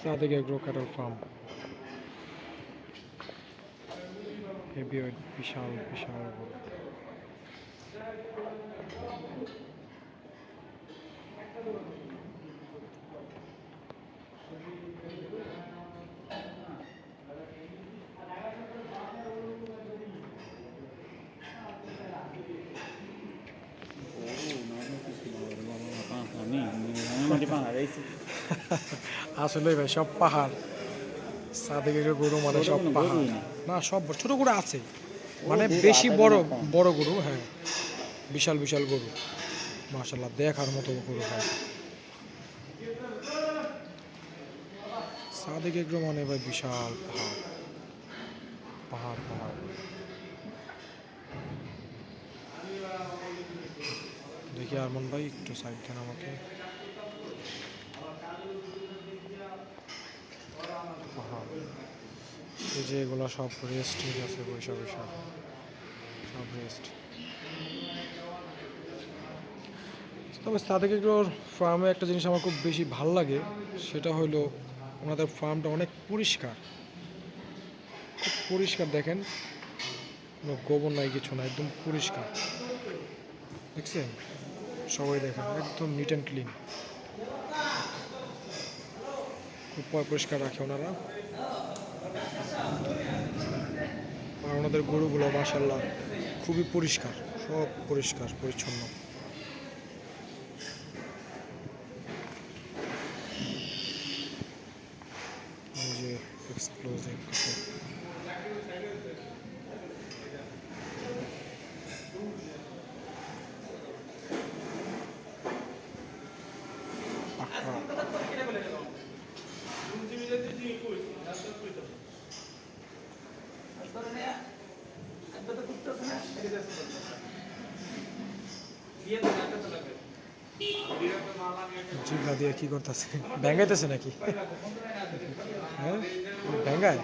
Sadeeq Agro cattle farm. Heavyweight বিশাল বিশাল গরু। আসলে ভাই সব পাহাড়। সাদেক এগ্রো গরু মানে সব পাহাড় না, সব ছোট গরু আছে, মানে বেশি বড় বড় গরু, হ্যাঁ বিশাল বিশাল গরু মাশাআল্লাহ, দেখার মতো গরু ভাই। সাদেক এগ্রো মানে ভাই বিশাল পাহাড় পাহাড় পাহাড়। দেখি আরমান ভাই একটু সাইড দেন আমাকে। পাহাড়, এই যে এগুলো সব রেস্ট আছে, বৈশা বৈশা সব রেস্ট। তবে সাদেক এগ্রোর ফার্মে একটা জিনিস আমার খুব বেশি ভাল লাগে, সেটা হলো ওনাদের ফার্মটা অনেক পরিষ্কার, খুব পরিষ্কার। দেখেন কোনো গোবর নাই, কিছু না, একদম পরিষ্কার। দেখছেন, সবাই দেখেন একদম নিট অ্যান্ড ক্লিন, খুব পরিষ্কার রাখে ওনারা। আর ওনাদের গরুগুলো মাশাআল্লাহ খুবই পরিষ্কার, সব পরিষ্কার পরিচ্ছন্ন। এই যে এক্সক্লুসিভ পাখা। জিভা দিয়ে কি করতেছে, ব্যাঙ্গাইতেছে নাকি? হ্যাঁ ব্যাঙ্গায়।